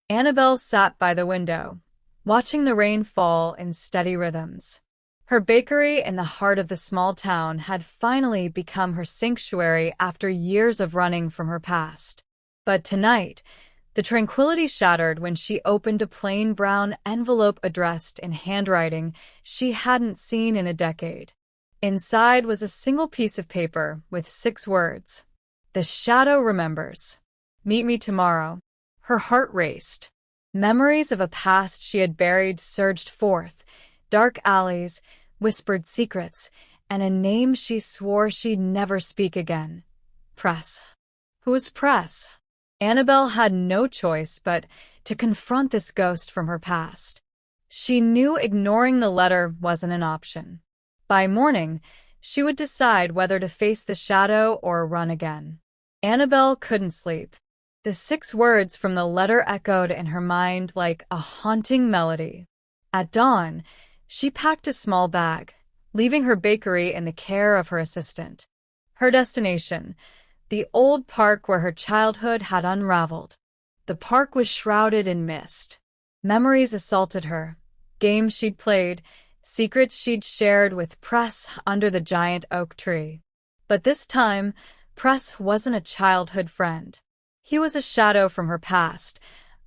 Annabel sat by the window, watching the rain fall in steady rhythms. Her bakery in the heart of the small town had finally become her sanctuary after years of running from her past. But tonight, the tranquility shattered when she opened a plain brown envelope addressed in handwriting she hadn't seen in a decade. Inside was a single piece of paper with 6 words. "The shadow remembers. Meet me tomorrow." Her heart raced. Memories of a past she had buried surged forth, dark alleys, whispered secrets, and a name she swore she'd never speak again. PRESH. Who was PRESH? Annabel had no choice but to confront this ghost from her past. She knew ignoring the letter wasn't an option. By morning, she would decide whether to face the shadow or run again. Annabel couldn't sleep. The 6 words from the letter echoed in her mind like a haunting melody. At dawn, she packed a small bag, leaving her bakery in the care of her assistant. Her destination, the old park where her childhood had unraveled. The park was shrouded in mist. Memories assaulted her, games she'd played, secrets she'd shared with PRESH under the giant oak tree. But this time, PRESH wasn't a childhood friend. He was a shadow from her past,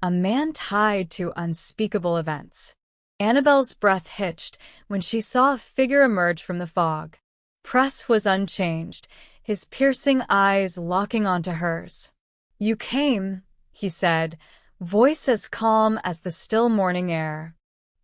a man tied to unspeakable events. Annabel's breath hitched when she saw a figure emerge from the fog. PRESH was unchanged, his piercing eyes locking onto hers. "You came," he said, voice as calm as the still morning air.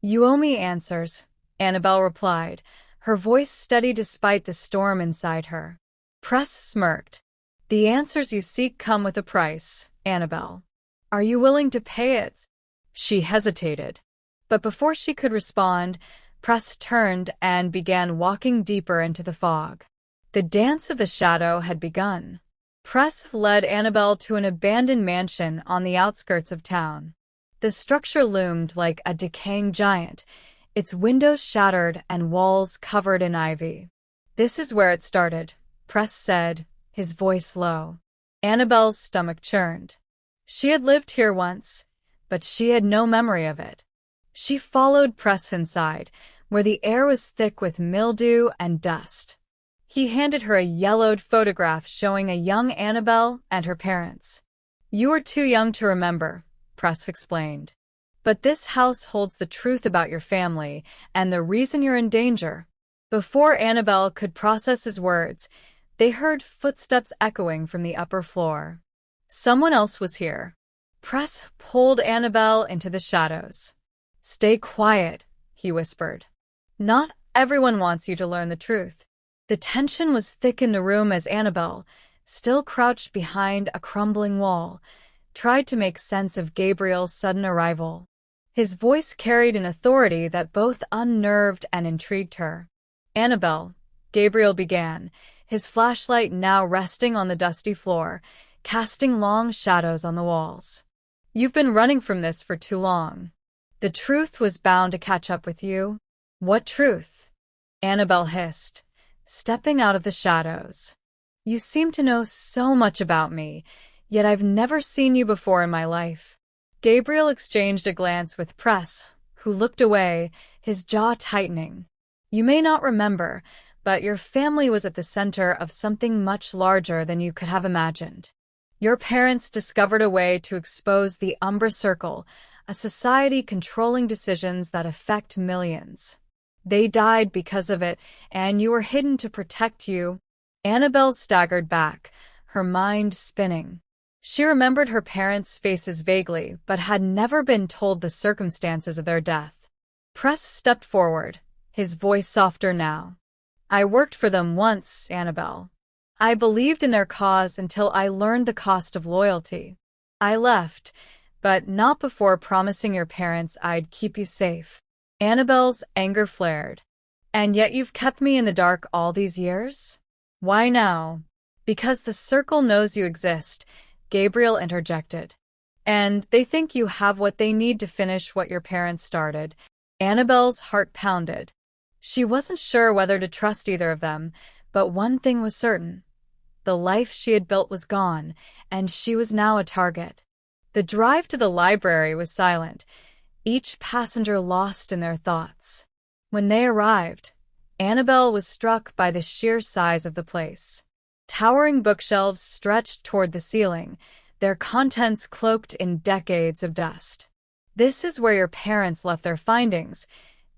"You owe me answers," Annabel replied, her voice steady despite the storm inside her. PRESH smirked. "The answers you seek come with a price, Annabel. Are you willing to pay it?" She hesitated. But before she could respond, PRESH turned and began walking deeper into the fog. The dance of the shadow had begun. PRESH led Annabel to an abandoned mansion on the outskirts of town. The structure loomed like a decaying giant, its windows shattered and walls covered in ivy. "This is where it started," PRESH said, his voice low. Annabel's stomach churned. She had lived here once, but she had no memory of it. She followed PRESH inside, where the air was thick with mildew and dust. He handed her a yellowed photograph showing a young Annabel and her parents. "You are too young to remember," PRESH explained. "But this house holds the truth about your family and the reason you're in danger." Before Annabel could process his words, they heard footsteps echoing from the upper floor. Someone else was here. PRESH pulled Annabel into the shadows. "Stay quiet," he whispered. "Not everyone wants you to learn the truth." The tension was thick in the room as Annabel, still crouched behind a crumbling wall, tried to make sense of Gabriel's sudden arrival. His voice carried an authority that both unnerved and intrigued her. "Annabel," Gabriel began, his flashlight now resting on the dusty floor, casting long shadows on the walls. "You've been running from this for too long. The truth was bound to catch up with you." "What truth?" Annabel hissed, stepping out of the shadows. "You seem to know so much about me, yet I've never seen you before in my life." Gabriel exchanged a glance with PRESH, who looked away, his jaw tightening. "You may not remember, but your family was at the center of something much larger than you could have imagined. Your parents discovered a way to expose the Umbra Circle, a society controlling decisions that affect millions. They died because of it, and you were hidden to protect you." Annabel staggered back, her mind spinning. She remembered her parents' faces vaguely, but had never been told the circumstances of their death. PRESH stepped forward, his voice softer now. "I worked for them once, Annabel. I believed in their cause until I learned the cost of loyalty. I left, but not before promising your parents I'd keep you safe." Annabel's anger flared. "And yet you've kept me in the dark all these years? Why now?" "Because the circle knows you exist," Gabriel interjected. "And they think you have what they need to finish what your parents started." Annabel's heart pounded. She wasn't sure whether to trust either of them, but one thing was certain. The life she had built was gone, and she was now a target. The drive to the library was silent, each passenger lost in their thoughts. When they arrived, Annabel was struck by the sheer size of the place. Towering bookshelves stretched toward the ceiling, their contents cloaked in decades of dust. "This is where your parents left their findings,"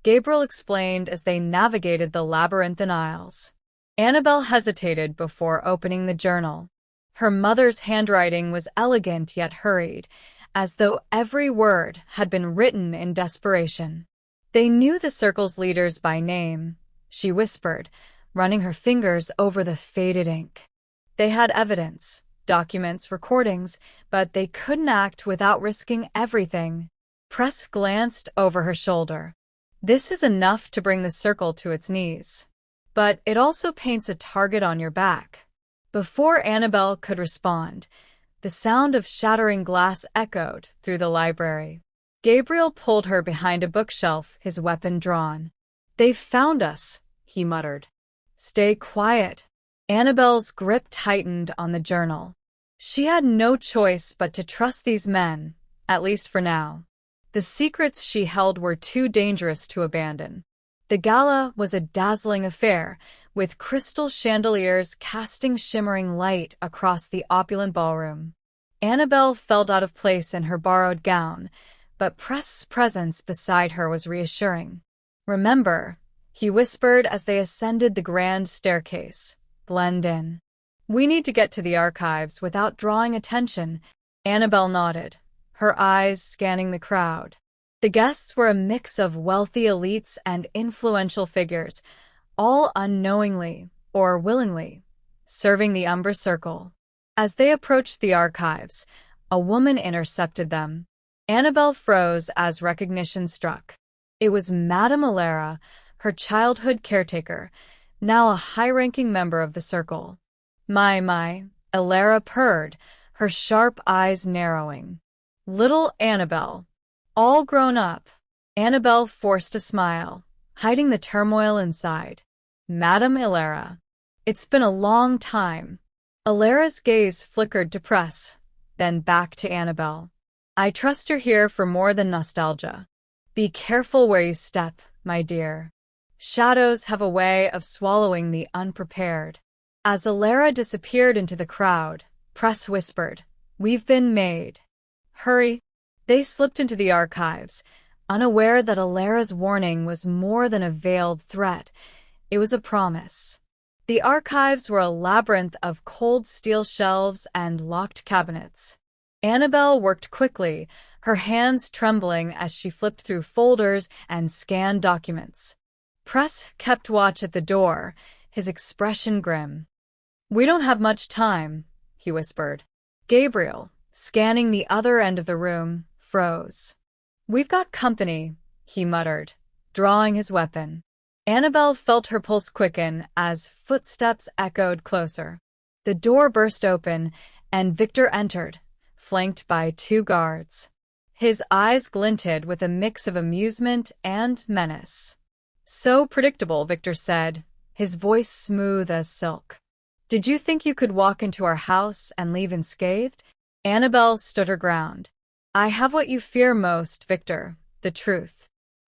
Gabriel explained as they navigated the labyrinthine aisles. Annabel hesitated before opening the journal. Her mother's handwriting was elegant yet hurried, as though every word had been written in desperation. "They knew the circle's leaders by name," she whispered, running her fingers over the faded ink. "They had evidence, documents, recordings, but they couldn't act without risking everything." Press glanced over her shoulder. "This is enough to bring the circle to its knees. But it also paints a target on your back." Before Annabel could respond, the sound of shattering glass echoed through the library. Gabriel pulled her behind a bookshelf, his weapon drawn. "They've found us," he muttered. "Stay quiet." Annabel's grip tightened on the journal. She had no choice but to trust these men, at least for now. The secrets she held were too dangerous to abandon. The gala was a dazzling affair, with crystal chandeliers casting shimmering light across the opulent ballroom. Annabel felt out of place in her borrowed gown, but Press's presence beside her was reassuring. "Remember," he whispered as they ascended the grand staircase, "blend in. We need to get to the archives without drawing attention." Annabel nodded, her eyes scanning the crowd. The guests were a mix of wealthy elites and influential figures, all unknowingly or willingly serving the Umbra Circle. As they approached the archives, a woman intercepted them. Annabel froze as recognition struck. It was Madame Alara, her childhood caretaker, now a high-ranking member of the Circle. My, Alara purred, her sharp eyes narrowing. Little Annabel. All grown up. Annabel forced a smile, hiding the turmoil inside. "Madame Alara. It's been a long time." Alara's gaze flickered to Press, then back to Annabel. "I trust you're here for more than nostalgia. Be careful where you step, my dear. Shadows have a way of swallowing the unprepared." As Alara disappeared into the crowd, Press whispered, "We've been made. Hurry." They slipped into the archives, unaware that Alara's warning was more than a veiled threat. It was a promise. The archives were a labyrinth of cold steel shelves and locked cabinets. Annabel worked quickly, her hands trembling as she flipped through folders and scanned documents. Press kept watch at the door, his expression grim. "We don't have much time," he whispered. Gabriel, scanning the other end of the room, froze. "We've got company," he muttered, drawing his weapon. Annabel felt her pulse quicken as footsteps echoed closer. The door burst open, and Victor entered, flanked by 2 guards. His eyes glinted with a mix of amusement and menace. "So predictable," Victor said, his voice smooth as silk. "Did you think you could walk into our house and leave unscathed?" Annabel stood her ground. "I have what you fear most, Victor, the truth.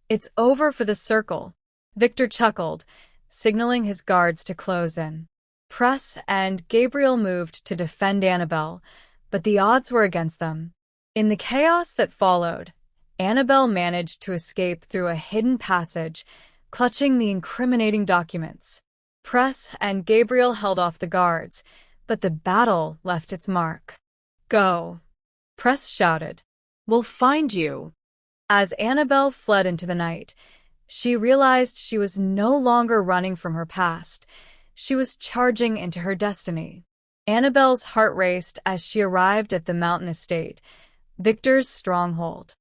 It's over for the Circle." Victor chuckled, signaling his guards to close in. Press and Gabriel moved to defend Annabel, but the odds were against them. In the chaos that followed, Annabel managed to escape through a hidden passage, clutching the incriminating documents. Press and Gabriel held off the guards, but the battle left its mark. "Go," Press shouted. "We'll find you." As Annabel fled into the night, she realized she was no longer running from her past. She was charging into her destiny. Annabel's heart raced as she arrived at the mountain estate, Victor's stronghold.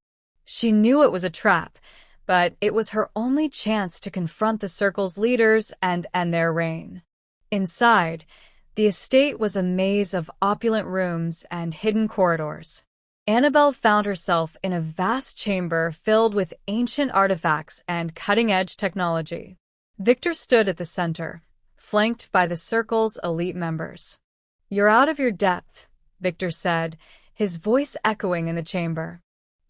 She knew it was a trap, but it was her only chance to confront the Circle's leaders and end their reign. Inside, the estate was a maze of opulent rooms and hidden corridors. Annabel found herself in a vast chamber filled with ancient artifacts and cutting-edge technology. Victor stood at the center, flanked by the Circle's elite members. "You're out of your depth," Victor said, his voice echoing in the chamber.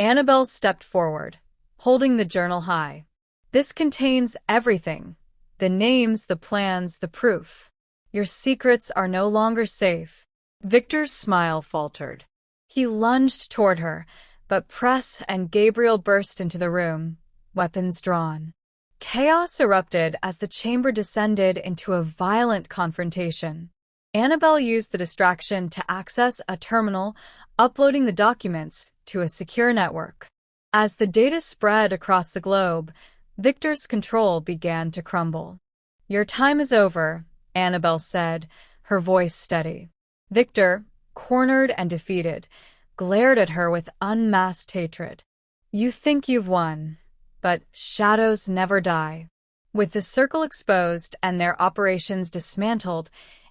Annabel stepped forward, holding the journal high. This contains everything. The names, the plans, the proof. Your secrets are no longer safe. Victor's smile faltered. He lunged toward her, but PRESH and Gabriel burst into the room, weapons drawn. Chaos erupted as the chamber descended into a violent confrontation. Annabel used the distraction to access a terminal, uploading the documents to a secure network. As the data spread across the globe, Victor's control began to crumble. "Your time is over," Annabel said, her voice steady. Victor, cornered and defeated, glared at her with unmasked hatred. "You think you've won, but shadows never die." With the circle exposed and their operations dismantled,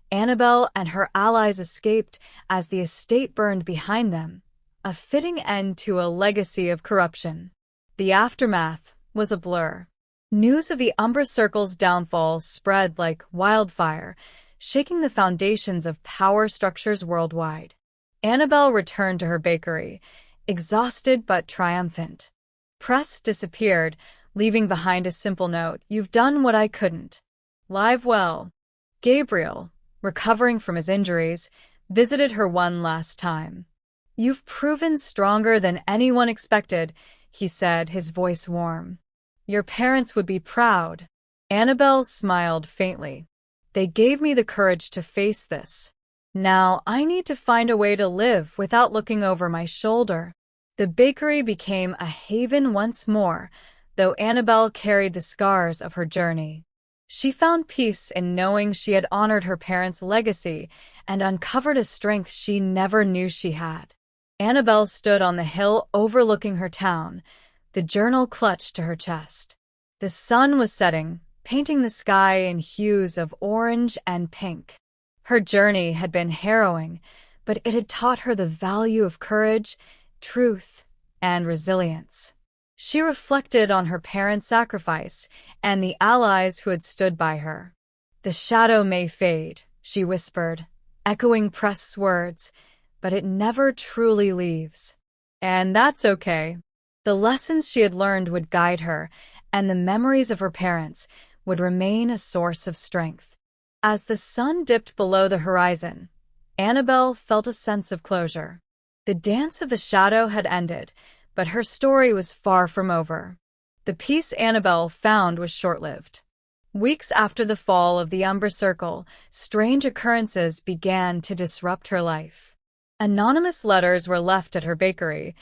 Annabel and her allies escaped as the estate burned behind them, a fitting end to a legacy of corruption. The aftermath was a blur. News of the Umbra Circle's downfall spread like wildfire, shaking the foundations of power structures worldwide. Annabel returned to her bakery, exhausted but triumphant. PRESH disappeared, leaving behind a simple note: "You've done what I couldn't. Live well." Gabriel, recovering from his injuries, visited her one last time. "You've proven stronger than anyone expected," he said, his voice warm. "Your parents would be proud." Annabel smiled faintly. "They gave me the courage to face this. Now I need to find a way to live without looking over my shoulder." The bakery became a haven once more, though Annabel carried the scars of her journey. She found peace in knowing she had honored her parents' legacy and uncovered a strength she never knew she had. Annabel stood on the hill overlooking her town, the journal clutched to her chest. The sun was setting, painting the sky in hues of orange and pink. Her journey had been harrowing, but it had taught her the value of courage, truth, and resilience. She reflected on her parents' sacrifice and the allies who had stood by her. "The shadow may fade," she whispered, echoing PRESH's words, "but it never truly leaves." And that's okay. The lessons she had learned would guide her, and the memories of her parents would remain a source of strength. As the sun dipped below the horizon, Annabel felt a sense of closure. The dance of the shadow had ended, but her story was far from over. The peace Annabel found was short-lived. Weeks after the fall of the Umbra Circle, strange occurrences began to disrupt her life. Anonymous letters were left at her bakery,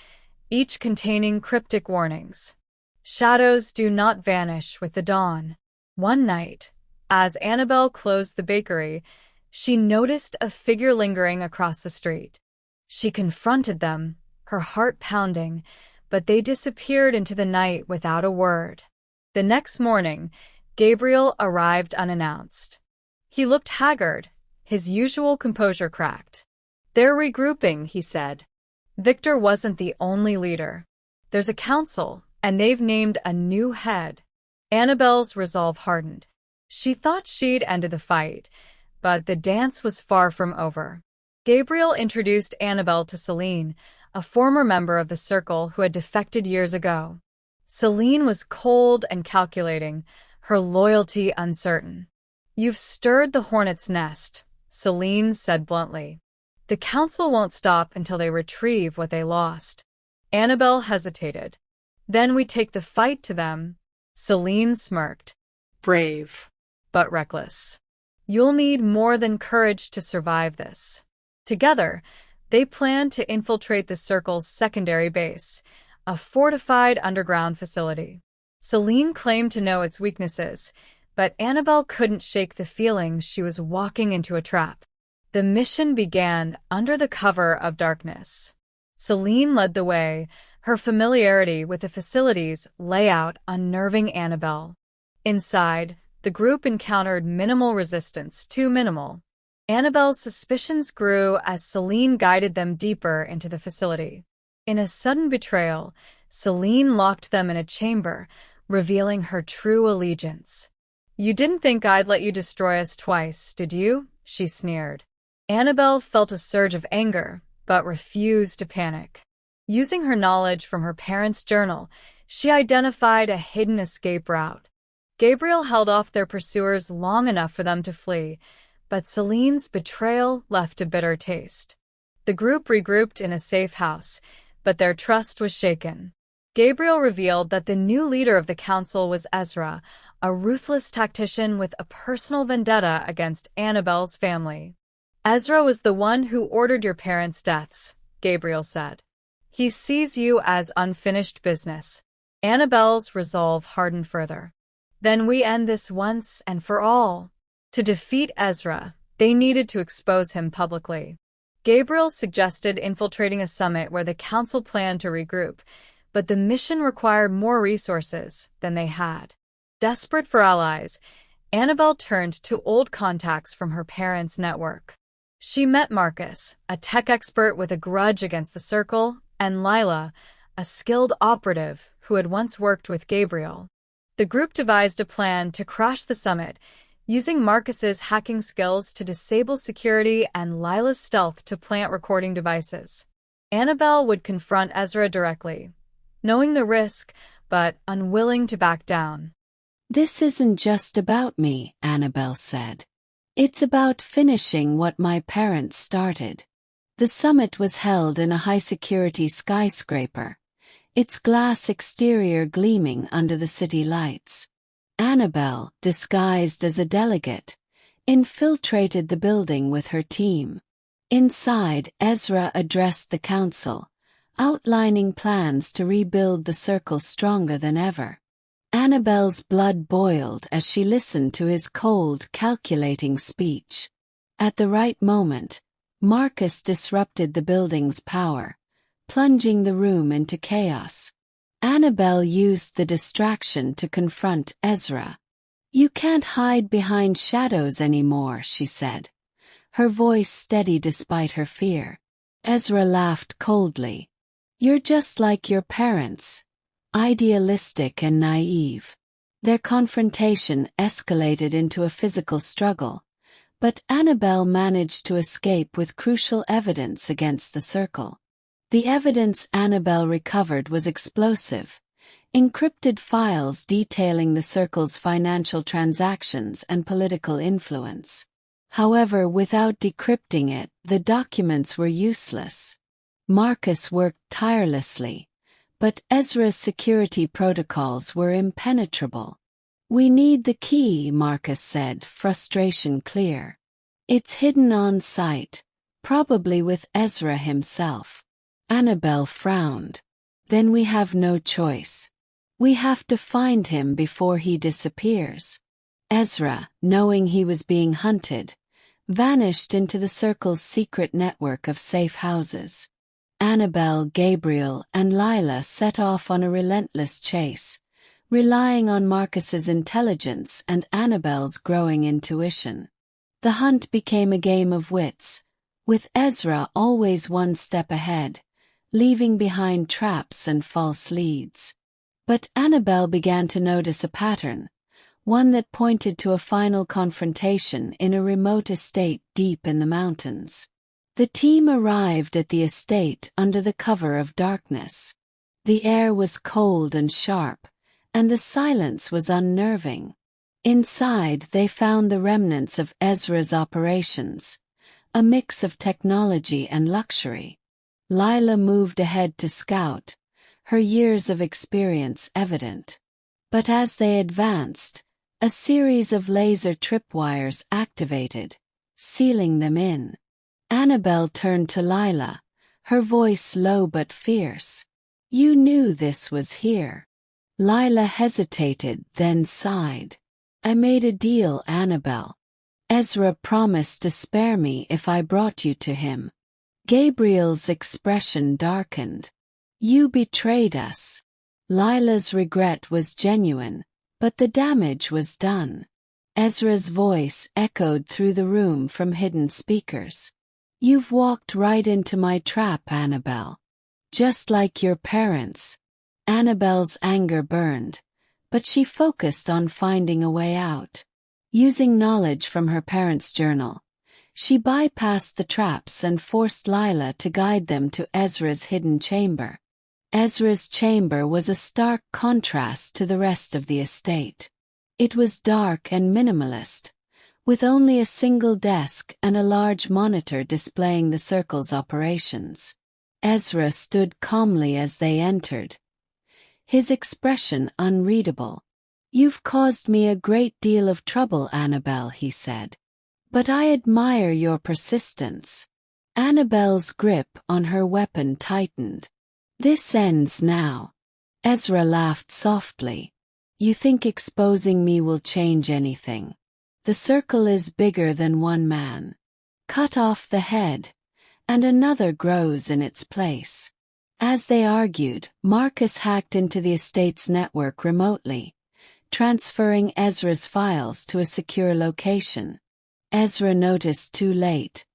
each containing cryptic warnings. Shadows do not vanish with the dawn. One night, as Annabel closed the bakery, she noticed a figure lingering across the street. She confronted them, her heart pounding, but they disappeared into the night without a word. The next morning, Gabriel arrived unannounced. He looked haggard, his usual composure cracked. "They're regrouping," he said. "Victor wasn't the only leader. There's a council, and they've named a new head." Annabel's resolve hardened. She thought she'd ended the fight, but the dance was far from over. Gabriel introduced Annabel to Celine, a former member of the circle who had defected years ago. Celine was cold and calculating, her loyalty uncertain. "You've stirred the hornet's nest," Celine said bluntly. "The council won't stop until they retrieve what they lost." Annabel hesitated. "Then we take the fight to them." Celine smirked. "Brave, but reckless. You'll need more than courage to survive this." Together, they planned to infiltrate the Circle's secondary base, a fortified underground facility. Celine claimed to know its weaknesses, but Annabel couldn't shake the feeling she was walking into a trap. The mission began under the cover of darkness. Celine led the way, her familiarity with the facility's layout unnerving Annabel. Inside, the group encountered minimal resistance, too minimal. Annabel's suspicions grew as Celine guided them deeper into the facility. In a sudden betrayal, Celine locked them in a chamber, revealing her true allegiance. "You didn't think I'd let you destroy us twice, did you?" she sneered. Annabel felt a surge of anger, but refused to panic. Using her knowledge from her parents' journal, she identified a hidden escape route. Gabriel held off their pursuers long enough for them to flee, but Celine's betrayal left a bitter taste. The group regrouped in a safe house, but their trust was shaken. Gabriel revealed that the new leader of the council was Ezra, a ruthless tactician with a personal vendetta against Annabel's family. Ezra was the one who ordered your parents' deaths, Gabriel said. He sees you as unfinished business. Annabel's resolve hardened further. Then we end this once and for all. To defeat Ezra, they needed to expose him publicly. Gabriel suggested infiltrating a summit where the council planned to regroup, but the mission required more resources than they had. Desperate for allies, Annabel turned to old contacts from her parents' network. She met Marcus, a tech expert with a grudge against the Circle, and Lila, a skilled operative who had once worked with Gabriel. The group devised a plan to crash the summit, using Marcus's hacking skills to disable security and Lila's stealth to plant recording devices. Annabel would confront Ezra directly, knowing the risk, but unwilling to back down. "This isn't just about me," Annabel said. "It's about finishing what my parents started." The summit was held in a high-security skyscraper, its glass exterior gleaming under the city lights. Annabel, disguised as a delegate, infiltrated the building with her team. Inside, Ezra addressed the council, outlining plans to rebuild the Circle stronger than ever. Annabel's blood boiled as she listened to his cold, calculating speech. At the right moment, Marcus disrupted the building's power, plunging the room into chaos. Annabel used the distraction to confront Ezra. "You can't hide behind shadows anymore," she said, her voice steady despite her fear. Ezra laughed coldly. "You're just like your parents, idealistic and naive." Their confrontation escalated into a physical struggle, but Annabel managed to escape with crucial evidence against the Circle. The evidence Annabel recovered was explosive, encrypted files detailing the Circle's financial transactions and political influence. However, without decrypting it, the documents were useless. Marcus worked tirelessly, but Ezra's security protocols were impenetrable. "We need the key," Marcus said, frustration clear. "It's hidden on site, probably with Ezra himself." Annabel frowned. "Then we have no choice. We have to find him before he disappears." Ezra, knowing he was being hunted, vanished into the Circle's secret network of safe houses. Annabel, Gabriel, and Lila set off on a relentless chase, relying on Marcus's intelligence and Annabel's growing intuition. The hunt became a game of wits, with Ezra always one step ahead, leaving behind traps and false leads. But Annabel began to notice a pattern, one that pointed to a final confrontation in a remote estate deep in the mountains. The team arrived at the estate under the cover of darkness. The air was cold and sharp, and the silence was unnerving. Inside, they found the remnants of Ezra's operations, a mix of technology and luxury. Lila moved ahead to scout, her years of experience evident. But as they advanced, a series of laser tripwires activated, sealing them in. Annabel turned to Lila, her voice low but fierce. "You knew this was here." Lila hesitated, then sighed. "I made a deal, Annabel. Ezra promised to spare me if I brought you to him." Gabriel's expression darkened. "You betrayed us." Lila's regret was genuine, but the damage was done. Ezra's voice echoed through the room from hidden speakers. "You've walked right into my trap, Annabel. Just like your parents." Annabel's anger burned, but she focused on finding a way out. Using knowledge from her parents' journal, She bypassed the traps and forced Lila to guide them to Ezra's hidden chamber. Ezra's chamber was a stark contrast to the rest of the estate. It was dark and minimalist, with only a single desk and a large monitor displaying the circle's operations. Ezra stood calmly as they entered, his expression unreadable. "You've caused me a great deal of trouble, Annabel," he said. "But I admire your persistence." Annabel's grip on her weapon tightened. "This ends now." Ezra laughed softly. "You think exposing me will change anything? The circle is bigger than one man. Cut off the head, and another grows in its place." As they argued, Marcus hacked into the estate's network remotely, transferring Ezra's files to a secure location. Ezra noticed too late,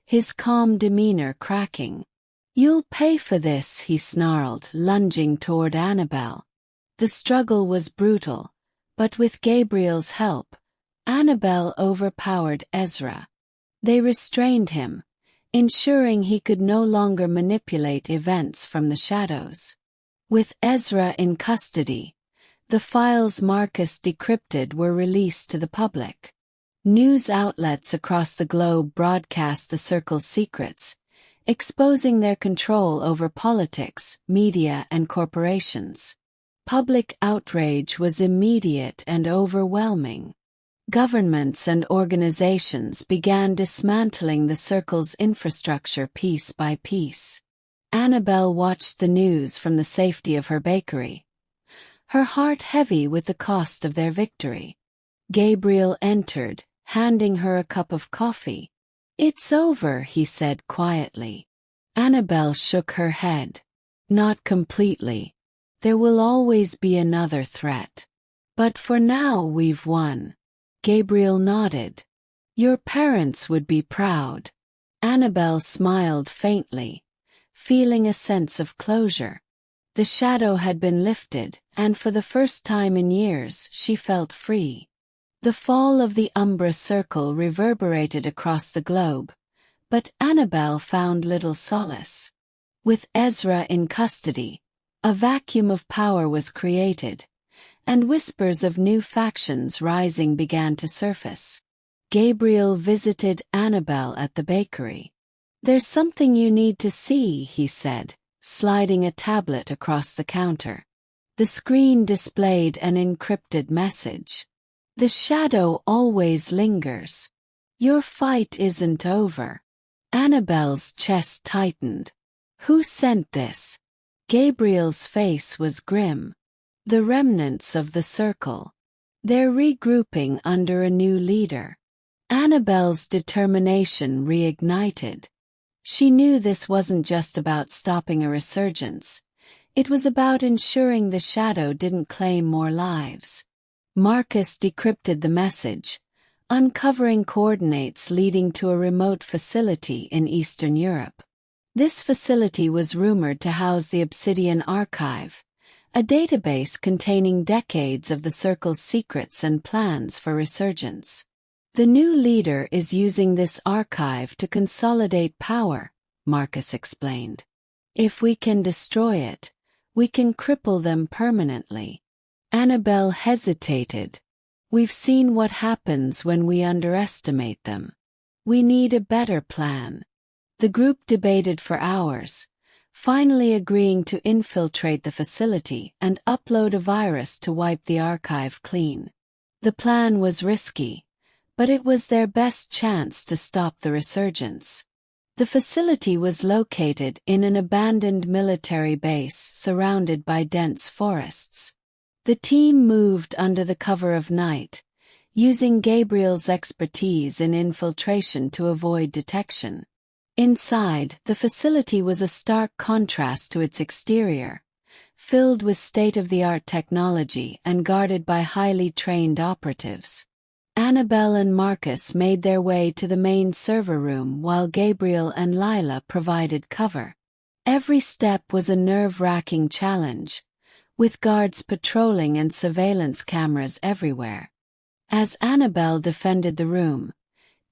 his calm demeanor cracking. "You'll pay for this," he snarled, lunging toward Annabel. The struggle was brutal, but with Gabriel's help, Annabel overpowered Ezra. They restrained him, ensuring he could no longer manipulate events from the shadows. With Ezra in custody, the files Marcus decrypted were released to the public. News outlets across the globe broadcast the Circle's secrets, exposing their control over politics, media, and corporations. Public outrage was immediate and overwhelming. Governments and organizations began dismantling the Circle's infrastructure piece by piece. Annabel watched the news from the safety of her bakery, her heart heavy with the cost of their victory. Gabriel entered, handing her a cup of coffee. "It's over," he said quietly. Annabel shook her head. "Not completely. There will always be another threat. But for now we've won." Gabriel nodded. "Your parents would be proud." Annabel smiled faintly, feeling a sense of closure. The shadow had been lifted, and for the first time in years she felt free. The fall of the Umbra Circle reverberated across the globe, but Annabel found little solace. With Ezra in custody, a vacuum of power was created, and whispers of new factions rising began to surface. Gabriel visited Annabel at the bakery. "There's something you need to see," he said, sliding a tablet across the counter. The screen displayed an encrypted message. "The shadow always lingers. Your fight isn't over." Annabel's chest tightened. "Who sent this?" Gabriel's face was grim. "The remnants of the Circle. They're regrouping under a new leader." Annabel's determination reignited. She knew this wasn't just about stopping a resurgence. It was about ensuring the shadow didn't claim more lives. Marcus decrypted the message, uncovering coordinates leading to a remote facility in Eastern Europe. This facility was rumored to house the Obsidian Archive, a database containing decades of the Circle's secrets and plans for resurgence. "The new leader is using this archive to consolidate power," Marcus explained. "If we can destroy it, we can cripple them permanently." Annabel hesitated. "We've seen what happens when we underestimate them. We need a better plan." The group debated for hours, finally agreeing to infiltrate the facility and upload a virus to wipe the archive clean. The plan was risky, but it was their best chance to stop the resurgence. The facility was located in an abandoned military base surrounded by dense forests. The team moved under the cover of night, using Gabriel's expertise in infiltration to avoid detection. Inside, the facility was a stark contrast to its exterior, filled with state-of-the-art technology and guarded by highly trained operatives. Annabel and Marcus made their way to the main server room while Gabriel and Lila provided cover. Every step was a nerve-wracking challenge, with guards patrolling and surveillance cameras everywhere. As Annabel defended the room,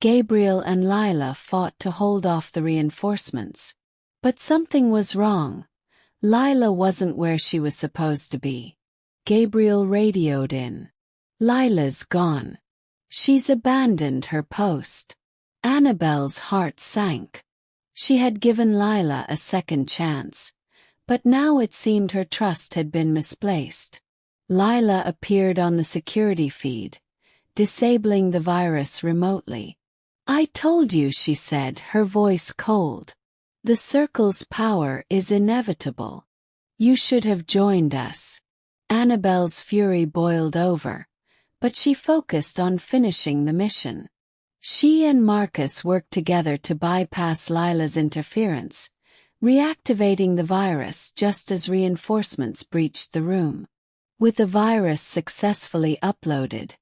Gabriel and Lila fought to hold off the reinforcements. But something was wrong. Lila wasn't where she was supposed to be. Gabriel radioed in. Lila's gone. She's abandoned her post. Annabel's heart sank. She had given Lila a second chance, but now it seemed her trust had been misplaced. Lila appeared on the security feed, disabling the virus remotely. "I told you," she said, her voice cold. "The circle's power is inevitable. You should have joined us." Annabel's fury boiled over, but she focused on finishing the mission. She and Marcus worked together to bypass Lila's interference, reactivating the virus just as reinforcements breached the room. With the virus successfully uploaded,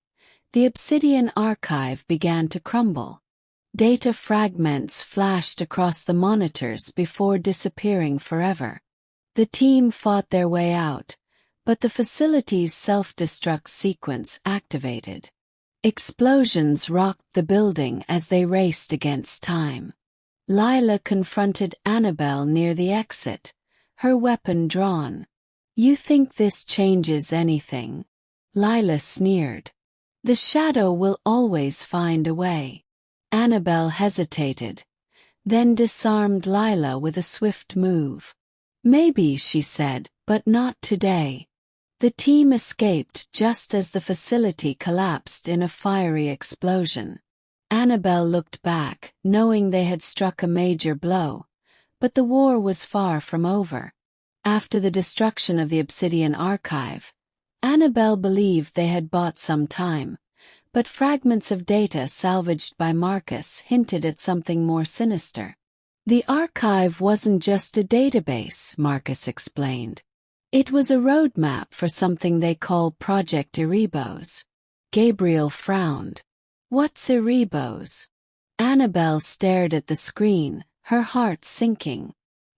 the Obsidian archive began to crumble. Data fragments flashed across the monitors before disappearing forever. The team fought their way out, but the facility's self-destruct sequence activated. Explosions rocked the building as they raced against time. Lila confronted Annabel near the exit, her weapon drawn. "You think this changes anything?" Lila sneered. "The shadow will always find a way." Annabel hesitated, then disarmed Lila with a swift move. "Maybe," she said, "but not today." The team escaped just as the facility collapsed in a fiery explosion. Annabel looked back, knowing they had struck a major blow, but the war was far from over. After the destruction of the Obsidian archive, Annabel believed they had bought some time, but fragments of data salvaged by Marcus hinted at something more sinister. "The archive wasn't just a database," Marcus explained. "It was a roadmap for something they call Project Erebos." Gabriel frowned. "What's Erebos?" Annabel stared at the screen, her heart sinking.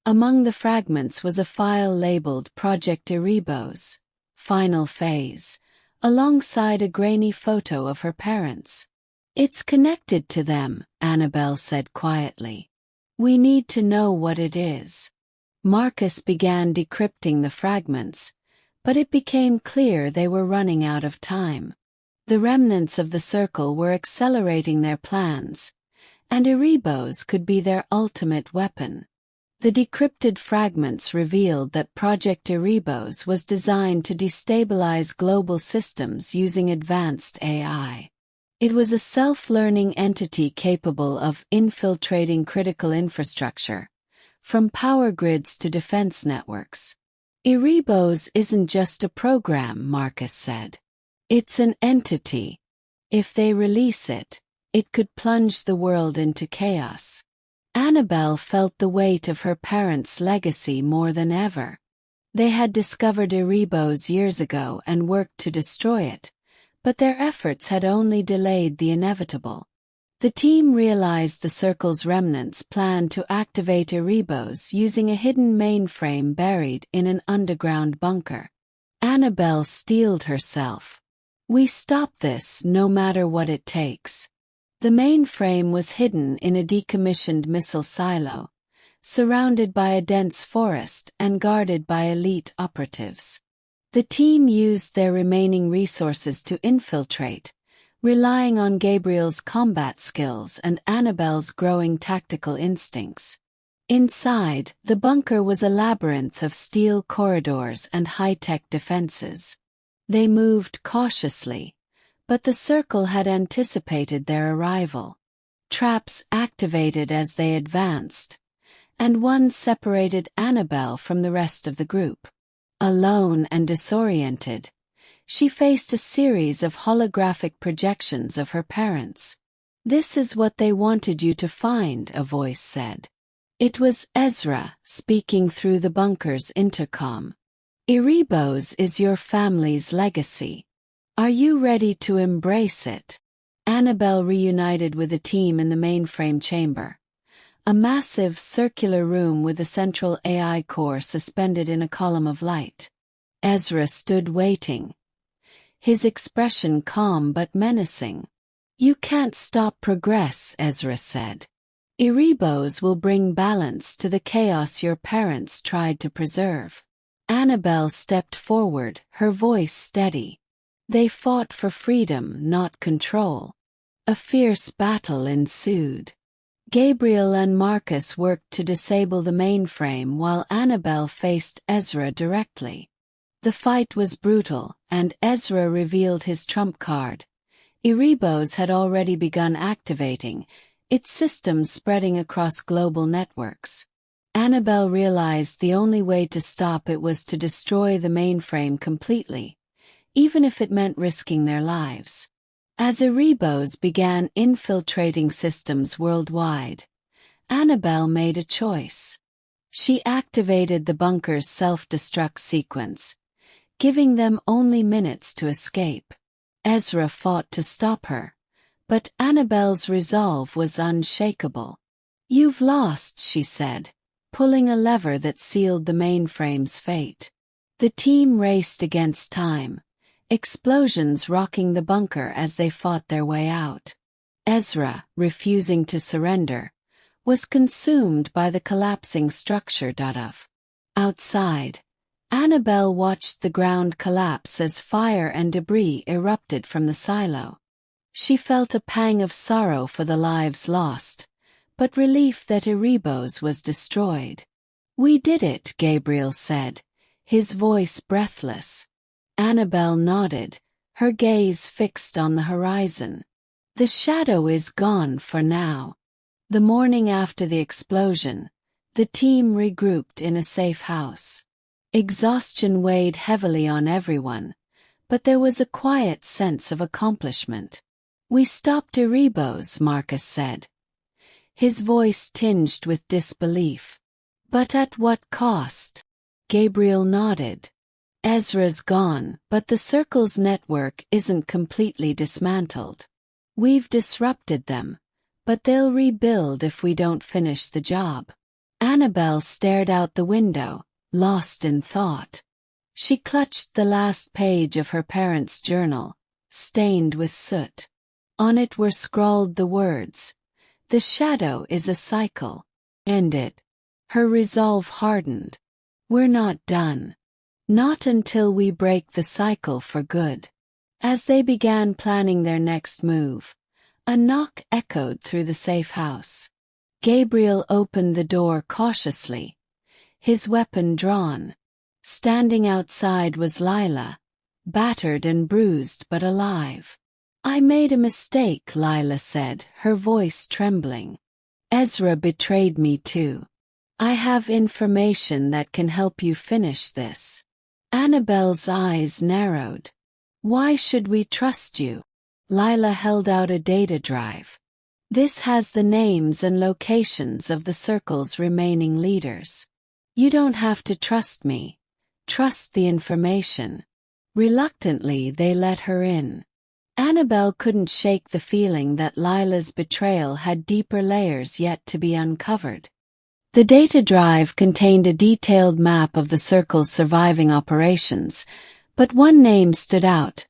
Among the fragments was a file labeled Project Erebos, Final Phase, alongside a grainy photo of her parents. "It's connected to them," Annabel said quietly. "We need to know what it is." Marcus began decrypting the fragments, but it became clear they were running out of time. The remnants of the circle were accelerating their plans, and Erebos could be their ultimate weapon. The decrypted fragments revealed that Project Erebos was designed to destabilize global systems using advanced AI. It was a self-learning entity capable of infiltrating critical infrastructure, from power grids to defense networks. "Erebos isn't just a program," Marcus said. "It's an entity. If they release it, it could plunge the world into chaos." Annabel felt the weight of her parents' legacy more than ever. They had discovered Erebos years ago and worked to destroy it, but their efforts had only delayed the inevitable. The team realized the Circle's remnants planned to activate Erebos using a hidden mainframe buried in an underground bunker. Annabel steeled herself. "We stop this no matter what it takes." The mainframe was hidden in a decommissioned missile silo, surrounded by a dense forest and guarded by elite operatives. The team used their remaining resources to infiltrate, relying on Gabriel's combat skills and Annabel's growing tactical instincts. Inside, the bunker was a labyrinth of steel corridors and high-tech defenses. They moved cautiously, but the Circle had anticipated their arrival. Traps activated as they advanced, and one separated Annabel from the rest of the group. Alone and disoriented, she faced a series of holographic projections of her parents. "This is what they wanted you to find," a voice said. It was Ezra speaking through the bunker's intercom. "Erebos is your family's legacy. Are you ready to embrace it?" Annabel reunited with the team in the mainframe chamber, a massive circular room with a central AI core suspended in a column of light. Ezra stood waiting, his expression calm but menacing. You can't stop progress, Ezra said. Erebos will bring balance to the chaos your parents tried to preserve. Annabel stepped forward, her voice steady. They fought for freedom, not control. A fierce battle ensued. Gabriel and Marcus worked to disable the mainframe while Annabel faced Ezra directly. The fight was brutal, and Ezra revealed his trump card. Erebos had already begun activating, its systems spreading across global networks. Annabel realized the only way to stop it was to destroy the mainframe completely, even if it meant risking their lives. As Erebos began infiltrating systems worldwide, Annabel made a choice. She activated the bunker's self-destruct sequence, giving them only minutes to escape. Ezra fought to stop her, but Annabel's resolve was unshakable. "You've lost," she said, pulling a lever that sealed the mainframe's fate. The team raced against time, explosions rocking the bunker as they fought their way out. Ezra, refusing to surrender, was consumed by the collapsing structure. Outside, Annabel watched the ground collapse as fire and debris erupted from the silo. She felt a pang of sorrow for the lives lost, but relief that Erebos was destroyed. "We did it," Gabriel said, his voice breathless. Annabel nodded, her gaze fixed on the horizon. "The shadow is gone for now." The morning after the explosion, the team regrouped in a safe house. Exhaustion weighed heavily on everyone, but there was a quiet sense of accomplishment. "We stopped Erebos," Marcus said, his voice tinged with disbelief. "But at what cost?" Gabriel nodded. "Ezra's gone, but the Circle's network isn't completely dismantled. We've disrupted them, but they'll rebuild if we don't finish the job." Annabel stared out the window, lost in thought. She clutched the last page of her parents' journal, stained with soot. On it were scrawled the words, "The shadow is a cycle. End it." Her resolve hardened. "We're not done. Not until we break the cycle for good." As they began planning their next move, a knock echoed through the safe house. Gabriel opened the door cautiously, his weapon drawn. Standing outside was Lila, battered and bruised but alive. "I made a mistake," Lila said, her voice trembling. "Ezra betrayed me too. I have information that can help you finish this." Annabel's eyes narrowed. "Why should we trust you?" Lila held out a data drive. "This has the names and locations of the Circle's remaining leaders. You don't have to trust me. Trust the information." Reluctantly, they let her in. Annabel couldn't shake the feeling that Lila's betrayal had deeper layers yet to be uncovered. The data drive contained a detailed map of the Circle's surviving operations, but one name stood out: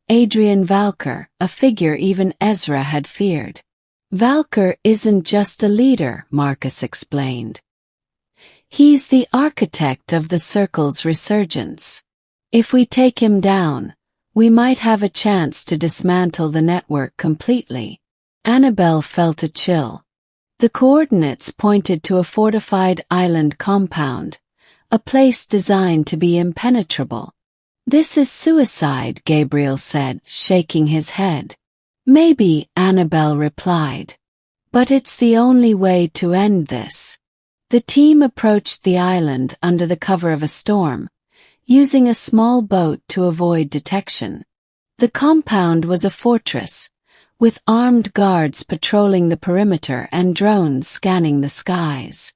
Adrian Valker, a figure even Ezra had feared. "Valker isn't just a leader," Marcus explained. "He's the architect of the Circle's resurgence. If we take him down, we might have a chance to dismantle the network completely." Annabel felt a chill. The coordinates pointed to a fortified island compound, a place designed to be impenetrable. "This is suicide," Gabriel said, shaking his head. "Maybe," Annabel replied. "But it's the only way to end this." The team approached the island under the cover of a storm, using a small boat to avoid detection. The compound was a fortress, with armed guards patrolling the perimeter and drones scanning the skies.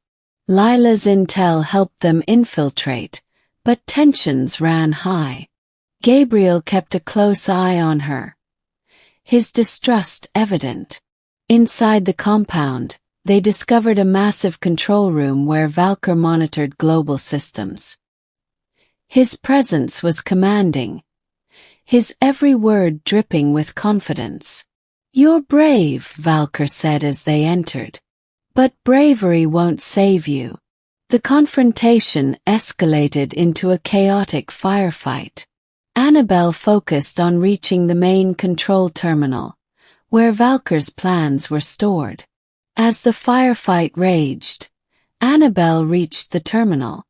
Lila's intel helped them infiltrate, but tensions ran high. Gabriel kept a close eye on her, his distrust evident. Inside the compound, they discovered a massive control room where Valker monitored global systems. His presence was commanding, his every word dripping with confidence. "You're brave," Valkyr said as they entered. "But bravery won't save you." The confrontation escalated into a chaotic firefight. Annabel focused on reaching the main control terminal, where Valkyr's plans were stored. As the firefight raged, Annabel reached the terminal.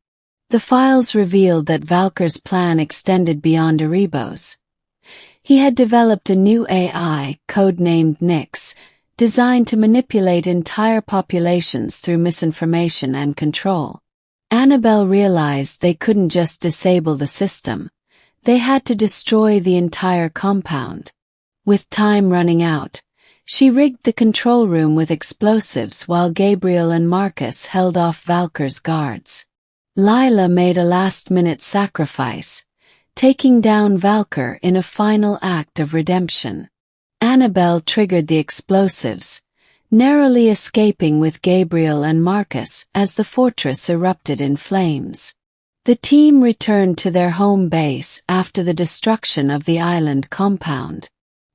The files revealed that Valkyr's plan extended beyond Erebos. He had developed a new AI, codenamed Nyx, designed to manipulate entire populations through misinformation and control. Annabel realized they couldn't just disable the system. They had to destroy the entire compound. With time running out, she rigged the control room with explosives while Gabriel and Marcus held off Valkyr's guards. Lila made a last-minute sacrifice, taking down Valkyr in a final act of redemption. Annabel triggered the explosives, narrowly escaping with Gabriel and Marcus as the fortress erupted in flames. The team returned to their home base after the destruction of the island compound.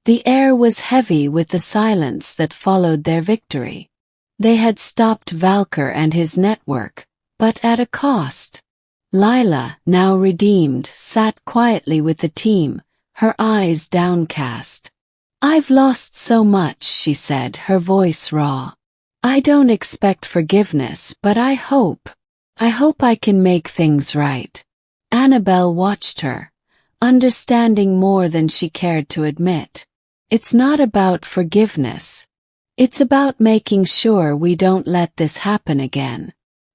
The air was heavy with the silence that followed their victory. They had stopped Valkyr and his network, but at a cost. Lila, now redeemed, sat quietly with the team, her eyes downcast. "I've lost so much," she said, her voice raw. "I don't expect forgiveness, but I hope I can make things right." Annabel watched her, understanding more than she cared to admit. It's not about forgiveness. It's about making sure we don't let this happen again.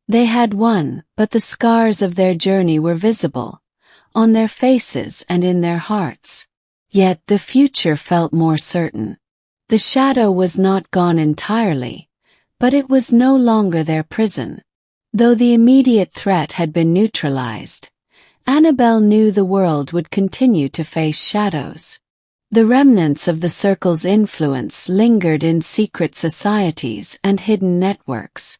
They had won, but the scars of their journey were visible, on their faces and in their hearts. Yet the future felt more certain. The shadow was not gone entirely, but it was no longer their prison. Though the immediate threat had been neutralized, Annabel knew the world would continue to face shadows. The remnants of the circle's influence lingered in secret societies and hidden networks.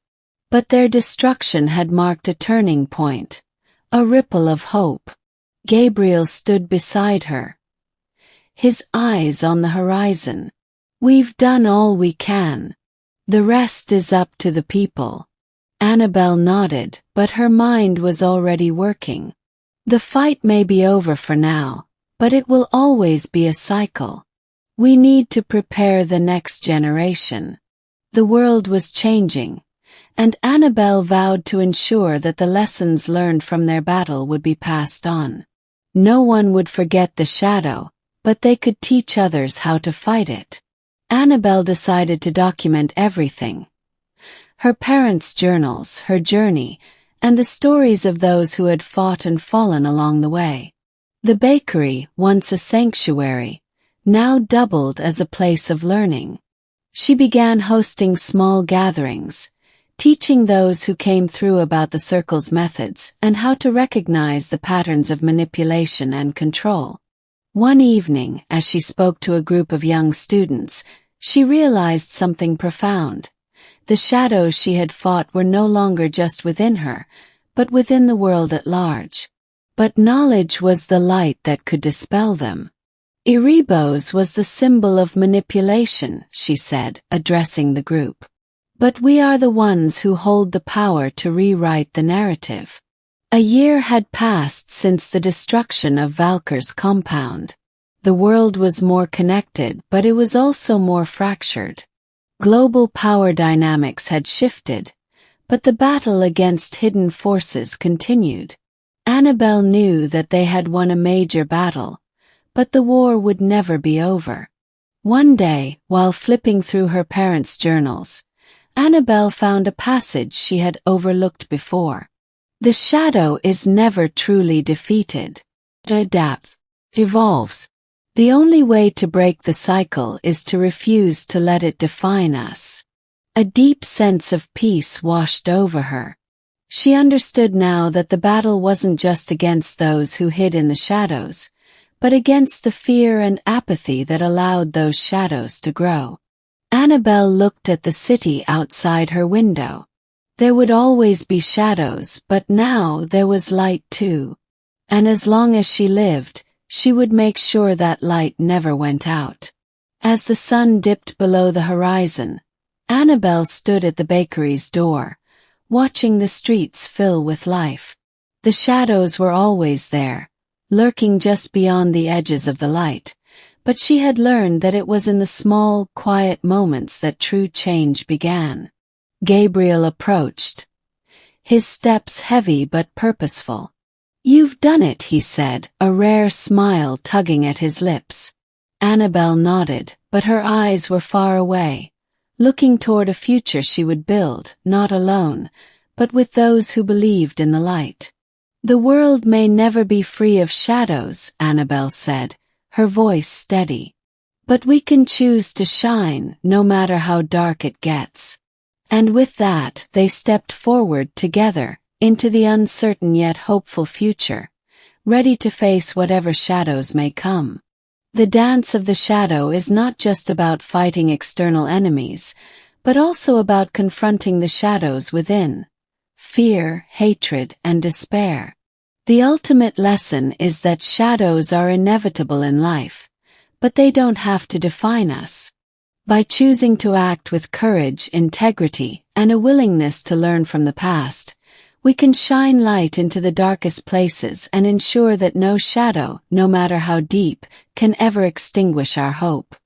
But their destruction had marked a turning point, a ripple of hope. Gabriel stood beside her, his eyes on the horizon. "We've done all we can. The rest is up to the people." Annabel nodded, but her mind was already working. "The fight may be over for now, but it will always be a cycle. We need to prepare the next generation." The world was changing, and Annabel vowed to ensure that the lessons learned from their battle would be passed on. No one would forget the shadow, but they could teach others how to fight it. Annabel decided to document everything. Her parents' journals, her journey, and the stories of those who had fought and fallen along the way. The bakery, once a sanctuary, now doubled as a place of learning. She began hosting small gatherings, teaching those who came through about the circle's methods and how to recognize the patterns of manipulation and control. One evening, as she spoke to a group of young students, she realized something profound. The shadows she had fought were no longer just within her, but within the world at large. But knowledge was the light that could dispel them. Erebos was the symbol of manipulation, she said, addressing the group. But we are the ones who hold the power to rewrite the narrative. A year had passed since the destruction of Valkyr's compound. The world was more connected, but it was also more fractured. Global power dynamics had shifted, but the battle against hidden forces continued. Annabel knew that they had won a major battle, but the war would never be over. One day, while flipping through her parents' journals, Annabel found a passage she had overlooked before. "The shadow is never truly defeated. It adapts, evolves. The only way to break the cycle is to refuse to let it define us." A deep sense of peace washed over her. She understood now that the battle wasn't just against those who hid in the shadows, but against the fear and apathy that allowed those shadows to grow. Annabel looked at the city outside her window. There would always be shadows, but now there was light too. And as long as she lived, she would make sure that light never went out. As the sun dipped below the horizon, Annabel stood at the bakery's door, watching the streets fill with life. The shadows were always there, lurking just beyond the edges of the light, but she had learned that it was in the small, quiet moments that true change began. Gabriel approached, his steps heavy but purposeful. "You've done it," he said, a rare smile tugging at his lips. Annabel nodded, but her eyes were far away, looking toward a future she would build, not alone, but with those who believed in the light. "The world may never be free of shadows," Annabel said, her voice steady. "But we can choose to shine, no matter how dark it gets." And with that, they stepped forward together, into the uncertain yet hopeful future, ready to face whatever shadows may come. The dance of the shadow is not just about fighting external enemies, but also about confronting the shadows within: fear, hatred, and despair. The ultimate lesson is that shadows are inevitable in life, but they don't have to define us. By choosing to act with courage, integrity, and a willingness to learn from the past, we can shine light into the darkest places and ensure that no shadow, no matter how deep, can ever extinguish our hope.